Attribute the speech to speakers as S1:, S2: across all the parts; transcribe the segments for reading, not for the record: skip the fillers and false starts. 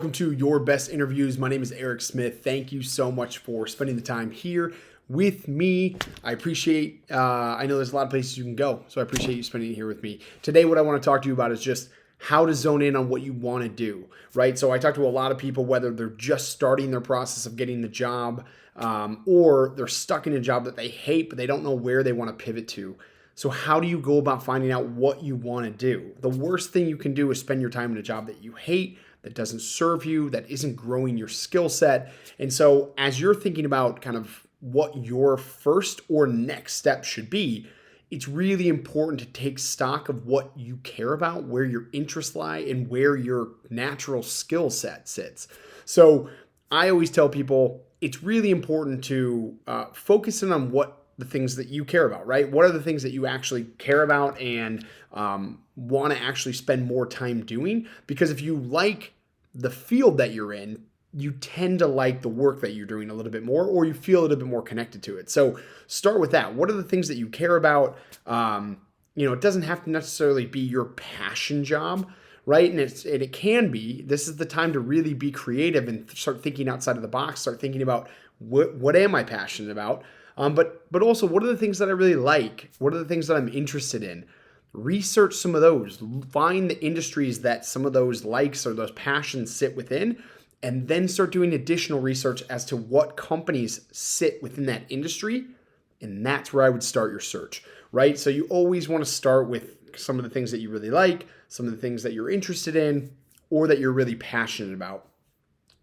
S1: Welcome to Your Best Interviews. My name is Eric Smith. Thank you so much for spending the time here with me. I appreciate, I know there's a lot of places you can go, so I appreciate you spending it here with me. Today, what I want to talk to you about is just how to zone in on what you want to do, right? So I talk to a lot of people, whether they're just starting their process of getting the job or they're stuck in a job that they hate, but they don't know where they want to pivot to. So how do you go about finding out what you want to do? The worst thing you can do is spend your time in a job that you hate, that doesn't serve you, that isn't growing your skill set. And so as you're thinking about kind of what your first or next step should be, it's really important to take stock of what you care about, where your interests lie, and where your natural skill set sits. So I always tell people it's really important to focus in on what the things that you care about, right? What are the things that you actually care about and want to actually spend more time doing? Because if you like the field that you're in, you tend to like the work that you're doing a little bit more, or you feel a little bit more connected to it. So start with that. What are the things that you care about? It doesn't have to necessarily be your passion job, right? And it can be. This is the time to really be creative and start thinking outside of the box. Start thinking about what am I passionate about? But also, what are the things that I really like? What are the things that I'm interested in? Research some of those. Find the industries that some of those likes or those passions sit within, and then start doing additional research as to what companies sit within that industry. And that's where I would start your search, right? So you always want to start with some of the things that you really like, some of the things that you're interested in, or that you're really passionate about.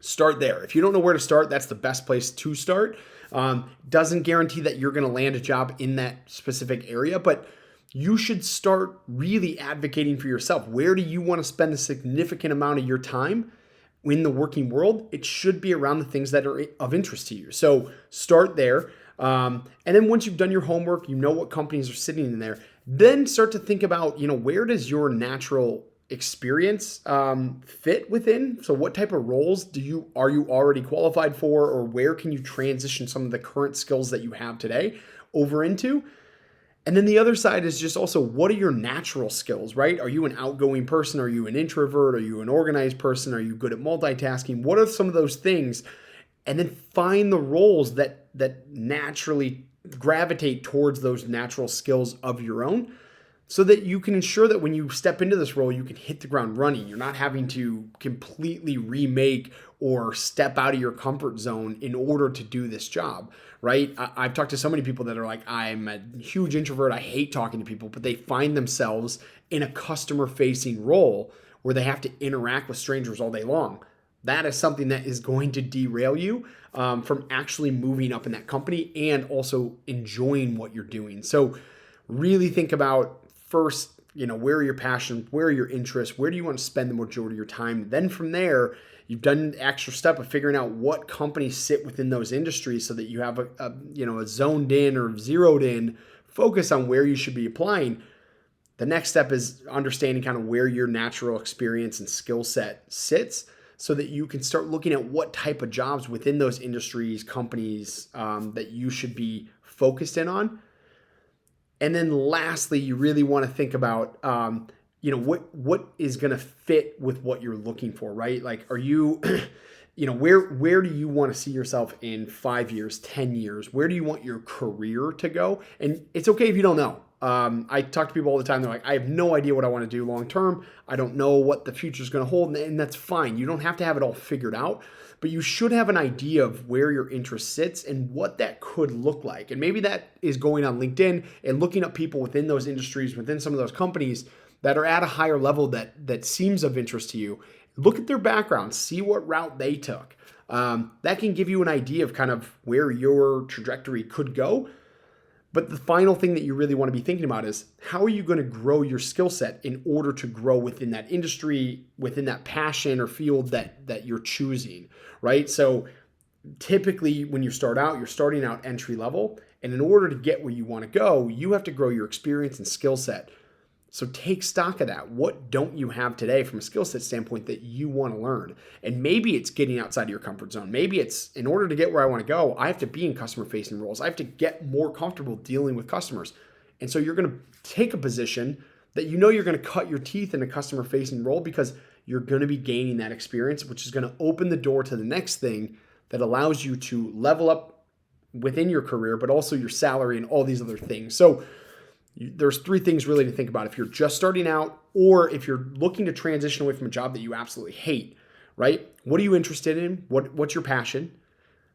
S1: Start there. If you don't know where to start, that's the best place to start. Doesn't guarantee that you're going to land a job in that specific area, but you should start really advocating for yourself. Where do you want to spend a significant amount of your time in the working world? It should be around the things that are of interest to you. So start there. And then once you've done your homework, you know what companies are sitting in there, then start to think about, where does your natural experience fit within? So what type of roles are you already qualified for, or where can you transition some of the current skills that you have today over into? And then the other side is just also, what are your natural skills, right? Are you an outgoing person? Are you an introvert? Are you an organized person? Are you good at multitasking? What are some of those things? And then find the roles that naturally gravitate towards those natural skills of your own, so that you can ensure that when you step into this role, you can hit the ground running. You're not having to completely remake or step out of your comfort zone in order to do this job, right? I've talked to so many people that are like, I'm a huge introvert. I hate talking to people, but they find themselves in a customer-facing role where they have to interact with strangers all day long. That is something that is going to derail you from actually moving up in that company and also enjoying what you're doing. So really think about first, where are your passions, where are your interests, where do you want to spend the majority of your time? Then from there, you've done the extra step of figuring out what companies sit within those industries so that you have a zoned in or zeroed in focus on where you should be applying. The next step is understanding kind of where your natural experience and skill set sits, so that you can start looking at what type of jobs within those industries, companies that you should be focused in on. And then lastly, you really want to think about, what is going to fit with what you're looking for, right? Like, are you, where do you want to see yourself in 5 years, 10 years? Where do you want your career to go? And it's okay if you don't know. I talk to people all the time. They're like, I have no idea what I want to do long term. I don't know what the future is going to hold. And that's fine. You don't have to have it all figured out, but you should have an idea of where your interest sits and what that could look like. And maybe that is going on LinkedIn and looking up people within those industries, within some of those companies that are at a higher level that seems of interest to you. Look at their background, see what route they took. That can give you an idea of kind of where your trajectory could go. But the final thing that you really want to be thinking about is, how are you going to grow your skill set in order to grow within that industry, within that passion or field that you're choosing, right? So typically when you start out, you're starting out entry level. And in order to get where you want to go, you have to grow your experience and skill set. So take stock of that. What don't you have today from a skill set standpoint that you want to learn? And maybe it's getting outside of your comfort zone. Maybe it's, in order to get where I want to go, I have to be in customer facing roles. I have to get more comfortable dealing with customers. And so you're going to take a position that you're going to cut your teeth in a customer facing role because you're going to be gaining that experience, which is going to open the door to the next thing that allows you to level up within your career, but also your salary and all these other things. So there's three things really to think about if you're just starting out or if you're looking to transition away from a job that you absolutely hate, right? What are you interested in? What's your passion?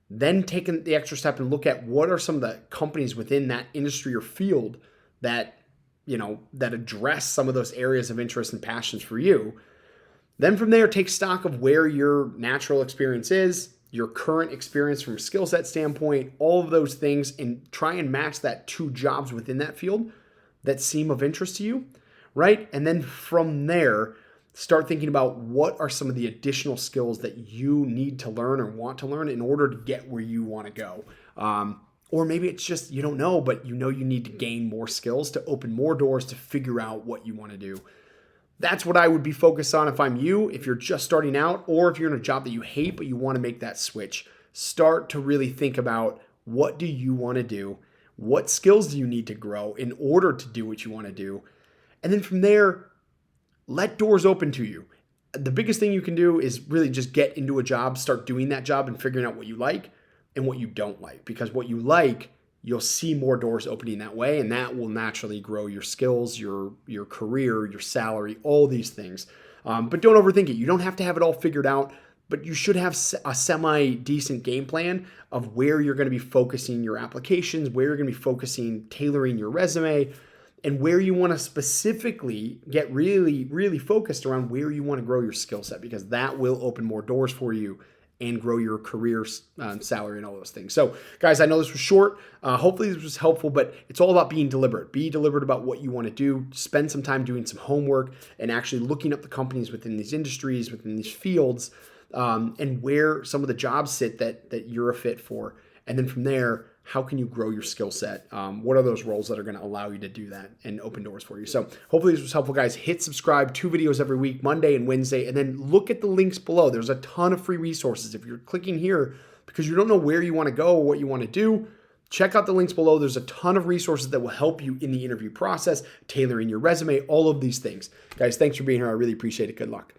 S1: Then taking the extra step and look at what are some of the companies within that industry or field that, that address some of those areas of interest and passions for you. Then from there, take stock of where your natural experience is, your current experience from a skill set standpoint, all of those things, and try and match that to jobs within that field that seem of interest to you, right? And then from there, start thinking about what are some of the additional skills that you need to learn or want to learn in order to get where you want to go. Or maybe it's just you don't know, but you need to gain more skills to open more doors to figure out what you want to do. That's what I would be focused on if I'm you, if you're just starting out, or if you're in a job that you hate but you want to make that switch. Start to really think about what do you want to do? What skills do you need to grow in order to do what you want to do? And then from there, let doors open to you. The biggest thing you can do is really just get into a job, start doing that job and figuring out what you like and what you don't like. Because what you like, you'll see more doors opening that way, and that will naturally grow your skills, your career, your salary, all these things. But don't overthink it. You don't have to have it all figured out, but you should have a semi-decent game plan of where you're going to be focusing your applications, where you're going to be focusing, tailoring your resume, and where you want to specifically get really, really focused around where you want to grow your skill set, because that will open more doors for you and grow your career, salary, and all those things. So, guys, I know this was short. Hopefully this was helpful, but it's all about being deliberate. Be deliberate about what you want to do. Spend some time doing some homework and actually looking up the companies within these industries, within these fields, and where some of the jobs sit that you're a fit for. And then from there, how can you grow your skill set? What are those roles that are going to allow you to do that and open doors for you? So hopefully this was helpful, guys. Hit subscribe, 2 videos every week, Monday and Wednesday, and then look at the links below. There's a ton of free resources. If you're clicking here because you don't know where you want to go or what you want to do, check out the links below. There's a ton of resources that will help you in the interview process, tailoring your resume, all of these things. Guys, thanks for being here. I really appreciate it. Good luck.